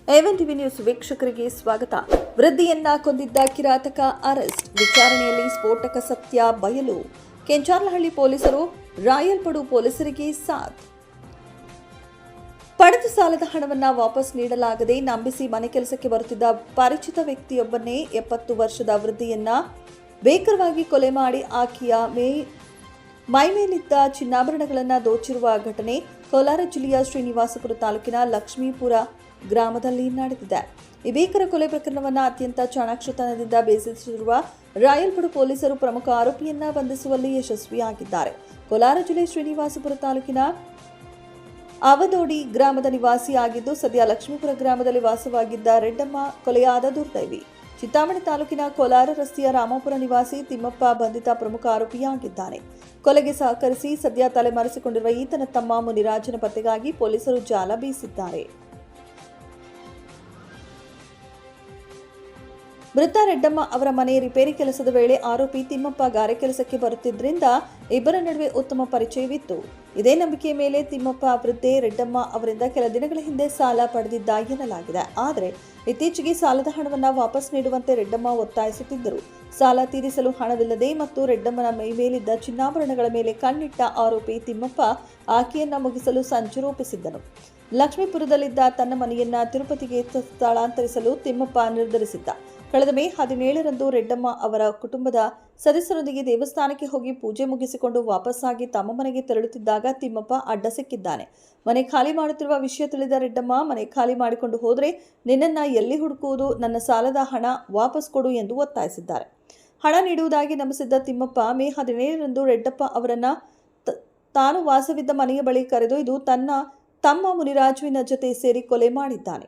ಎವನ್ TV news ವೀಕ್ಷಕರಿಗೆ ಸ್ವಾಗತ. ವೃದ್ಧಿಯನ್ನ ಕೊಂದಿದ್ದ Kirataka arrest, ವಿಚಾರಣೆಯಲ್ಲಿ ಸ್ಫೋಟಕ ಸತ್ಯ ಬಯಲು. ಕೆಂಚಾರ್ಲಹಳ್ಳಿ ಪೊಲೀಸರು ರಾಯಲ್ಪಡು ಪೊಲೀಸರಿಗೆ ಸಾಥ್. ಪಡೆದ ಸಾಲದ ಹಣವನ್ನು ವಾಪಸ್ ನೀಡಲಾಗದೆ ನಂಬಿಸಿ ಮನೆ ಕೆಲಸಕ್ಕೆ ಬರುತ್ತಿದ್ದ ಪರಿಚಿತ ವ್ಯಕ್ತಿಯೊಬ್ಬನ್ನೇ 70 ವರ್ಷದ ವೃದ್ಧಿಯನ್ನ ಬೇಕರವಾಗಿ ಕೊಲೆ ಮಾಡಿ ಆಕೆಯ ಮೈಮೇಲಿದ್ದ ಚಿನ್ನಾಭರಣಗಳನ್ನು ದೋಚಿರುವ ಘಟನೆ ಕೋಲಾರ ಜಿಲ್ಲೆಯ ಶ್ರೀನಿವಾಸಪುರ ತಾಲೂಕಿನ ಲಕ್ಷ್ಮೀಪುರ ಗ್ರಾಮದಲ್ಲಿ ನಡೆದಿದೆ. ಈ ಭೀಕರ ಕೊಲೆ ಪ್ರಕರಣವನ್ನು ಅತ್ಯಂತ ಚಾಣಾಕ್ಷತನದಿಂದ ಬೇಧಿಸಿರುವ ರಾಯಲ್ಪಡು ಪೊಲೀಸರು ಪ್ರಮುಖ ಆರೋಪಿಯನ್ನ ಬಂಧಿಸುವಲ್ಲಿ ಯಶಸ್ವಿಯಾಗಿದ್ದಾರೆ. ಕೋಲಾರ ಜಿಲ್ಲೆ ಶ್ರೀನಿವಾಸಪುರ ತಾಲೂಕಿನ ಅವದೋಡಿ ಗ್ರಾಮದ ನಿವಾಸಿಯಾಗಿದ್ದು ಸದ್ಯ ಲಕ್ಷ್ಮೀಪುರ ಗ್ರಾಮದಲ್ಲಿ ವಾಸವಾಗಿದ್ದ ರೆಡ್ಡಮ್ಮ ಕೊಲೆಯಾದ ದುರ್ದೈವಿ. ಚಿಂತಾಮಣಿ ತಾಲೂಕಿನ ಕೋಲಾರ ರಸ್ತೆಯ ರಾಮಾಪುರ ನಿವಾಸಿ ತಿಮ್ಮಪ್ಪ ಬಂಧಿತ ಪ್ರಮುಖ ಆರೋಪಿಯಾಗಿದ್ದಾನೆ. ಕೊಲೆಗೆ ಸಹಕರಿಸಿ ಸದ್ಯ ತಲೆಮರೆಸಿಕೊಂಡಿರುವ ಈತನ ತಮ್ಮ ಮುನಿರಾಜನ ಪತ್ತೆಗಾಗಿ ಪೊಲೀಸರು ಜಾಲ ಬೀಸಿದ್ದಾರೆ. ಮೃತ ರೆಡ್ಡಮ್ಮ ಅವರ ಮನೆ ರಿಪೇರಿ ಕೆಲಸದ ವೇಳೆ ಆರೋಪಿ ತಿಮ್ಮಪ್ಪ ಗಾರೆ ಕೆಲಸಕ್ಕೆ ಬರುತ್ತಿದ್ದರಿಂದ ಇಬ್ಬರ ನಡುವೆ ಉತ್ತಮ ಪರಿಚಯವಿತ್ತು. ಇದೇ ನಂಬಿಕೆಯ ಮೇಲೆ ತಿಮ್ಮಪ್ಪ ವೃದ್ಧೆ ರೆಡ್ಡಮ್ಮ ಅವರಿಂದ ಕೆಲ ದಿನಗಳ ಹಿಂದೆ ಸಾಲ ಪಡೆದಿದ್ದ ಎನ್ನಲಾಗಿದೆ. ಆದರೆ ಇತ್ತೀಚೆಗೆ ಸಾಲದ ಹಣವನ್ನು ವಾಪಸ್ ನೀಡುವಂತೆ ರೆಡ್ಡಮ್ಮ ಒತ್ತಾಯಿಸುತ್ತಿದ್ದರು. ಸಾಲ ತೀರಿಸಲು ಹಣವಿಲ್ಲದೆ ಮತ್ತು ರೆಡ್ಡಮ್ಮನ ಮೈಮೇಲಿದ್ದ ಚಿನ್ನಾಭರಣಗಳ ಮೇಲೆ ಕಣ್ಣಿಟ್ಟ ಆರೋಪಿ ತಿಮ್ಮಪ್ಪ ಆಕೆಯನ್ನ ಮುಗಿಸಲು ಸಂಚು ರೂಪಿಸಿದ್ದನು. ಲಕ್ಷ್ಮೀಪುರದಲ್ಲಿದ್ದ ತನ್ನ ಮನೆಯನ್ನ ತಿರುಪತಿಗೆ ಸ್ಥಳಾಂತರಿಸಲು ತಿಮ್ಮಪ್ಪ ನಿರ್ಧರಿಸಿದ್ದ. ಕಳೆದ ಮೇ 17ರಂದು ರೆಡ್ಡಮ್ಮ ಅವರ ಕುಟುಂಬದ ಸದಸ್ಯರೊಂದಿಗೆ ದೇವಸ್ಥಾನಕ್ಕೆ ಹೋಗಿ ಪೂಜೆ ಮುಗಿಸಿಕೊಂಡು ವಾಪಸ್ಸಾಗಿ ತಮ್ಮ ಮನೆಗೆ ತೆರಳುತ್ತಿದ್ದಾಗ ತಿಮ್ಮಪ್ಪ ಅಡ್ಡ ಸಿಕ್ಕಿದ್ದಾನೆ. ಮನೆ ಖಾಲಿ ಮಾಡುತ್ತಿರುವ ವಿಷಯ ತಿಳಿದ ರೆಡ್ಡಮ್ಮ, ಮನೆ ಖಾಲಿ ಮಾಡಿಕೊಂಡು ಹೋದರೆ ನಿನ್ನನ್ನ ಎಲ್ಲಿ ಹುಡುಕುವುದು, ನನ್ನ ಸಾಲದ ಹಣ ವಾಪಸ್ ಕೊಡು ಎಂದು ಒತ್ತಾಯಿಸಿದ್ದಾರೆ. ಹಣ ನೀಡುವುದಾಗಿ ನಂಬಿಸಿದ್ದ ತಿಮ್ಮಪ್ಪ ಮೇ 17ರಂದು ರೆಡ್ಡಪ್ಪ ಅವರನ್ನ ತಾನು ವಾಸವಿದ್ದ ಮನೆಯ ಬಳಿ ಕರೆದೊಯ್ದು ತನ್ನ ತಮ್ಮ ಮುನಿರಾಜುವಿನ ಜೊತೆ ಸೇರಿ ಕೊಲೆ ಮಾಡಿದ್ದಾನೆ.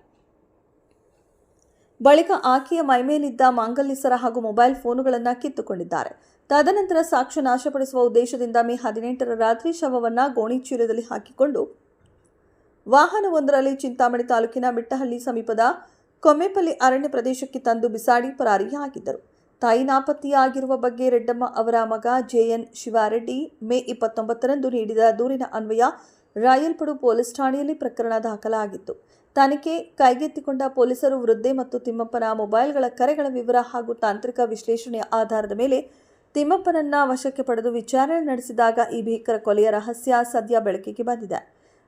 ಬಳಿಕ ಆಕೆಯ ಮೈಮೇಲಿದ್ದ ಮಾಂಗಲ್ಯ ಸರ ಹಾಗೂ ಮೊಬೈಲ್ ಫೋನುಗಳನ್ನು ಕಿತ್ತುಕೊಂಡಿದ್ದಾರೆ. ತದನಂತರ ಸಾಕ್ಷ್ಯ ನಾಶಪಡಿಸುವ ಉದ್ದೇಶದಿಂದ ಮೇ 18ರ ರಾತ್ರಿ ಶವವನ್ನು ಗೋಣಿ ಚೀಲದಲ್ಲಿ ಹಾಕಿಕೊಂಡು ವಾಹನವೊಂದರಲ್ಲಿ ಚಿಂತಾಮಣಿ ತಾಲೂಕಿನ ಮಿಟ್ಟಹಳ್ಳಿ ಸಮೀಪದ ಕೊಮ್ಮೆಪಲ್ಲಿ ಅರಣ್ಯ ಪ್ರದೇಶಕ್ಕೆ ತಂದು ಬಿಸಾಡಿ ಪರಾರಿಯಾಗಿದ್ದರು. ತಾಯಿ ನಾಪತ್ತೆಯಾಗಿರುವ ಬಗ್ಗೆ ರೆಡ್ಡಮ್ಮ ಅವರ ಮಗ ಜೆಎನ್ ಶಿವಾರೆಡ್ಡಿ ಮೇ 29ರಂದು ನೀಡಿದ ದೂರಿನ ಅನ್ವಯ ರಾಯಲ್ಪಡು ಪೊಲೀಸ್ ಠಾಣೆಯಲ್ಲಿ ಪ್ರಕರಣ ದಾಖಲಾಗಿತ್ತು. ತನಿಖೆ ಕೈಗೆತ್ತಿಕೊಂಡ ಪೊಲೀಸರು ವೃದ್ಧೆ ಮತ್ತು ತಿಮ್ಮಪ್ಪನ ಮೊಬೈಲ್ಗಳ ಕರೆಗಳ ವಿವರ ಹಾಗೂ ತಾಂತ್ರಿಕ ವಿಶ್ಲೇಷಣೆಯ ಆಧಾರದ ಮೇಲೆ ತಿಮ್ಮಪ್ಪನನ್ನ ವಶಕ್ಕೆ ಪಡೆದು ವಿಚಾರಣೆ ನಡೆಸಿದಾಗ ಈ ಭೀಕರ ಕೊಲೆಯ ರಹಸ್ಯ ಸದ್ಯ ಬೆಳಕಿಗೆ ಬಂದಿದೆ.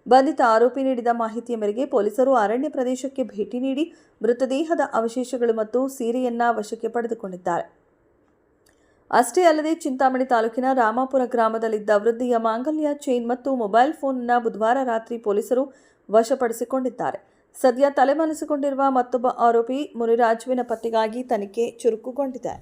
ಬಂಧಿತ ಆರೋಪಿ ನೀಡಿದ ಮಾಹಿತಿಯ ಮೇರೆಗೆ ಪೊಲೀಸರು ಅರಣ್ಯ ಪ್ರದೇಶಕ್ಕೆ ಭೇಟಿ ನೀಡಿ ಮೃತದೇಹದ ಅವಶೇಷಗಳು ಮತ್ತು ಸೀರೆಯನ್ನ ವಶಕ್ಕೆ ಪಡೆದುಕೊಂಡಿದ್ದಾರೆ. ಅಷ್ಟೇ ಅಲ್ಲದೆ ಚಿಂತಾಮಣಿ ತಾಲೂಕಿನ ರಾಮಾಪುರ ಗ್ರಾಮದಲ್ಲಿದ್ದ ವೃದ್ಧೆಯ ಮಾಂಗಲ್ಯ ಚೈನ್ ಮತ್ತು ಮೊಬೈಲ್ ಫೋನ್ನ ಬುಧವಾರ ರಾತ್ರಿ ಪೊಲೀಸರು ವಶಪಡಿಸಿಕೊಂಡಿದ್ದಾರೆ. ಸದ್ಯ ತಲೆಮರೆಸಿಕೊಂಡಿರುವ ಮತ್ತೊಬ್ಬ ಆರೋಪಿ ಮುನಿರಾಜುವಿನ ಪತ್ತೆಗಾಗಿ ತನಿಖೆ ಚುರುಕುಗೊಂಡಿದೆ.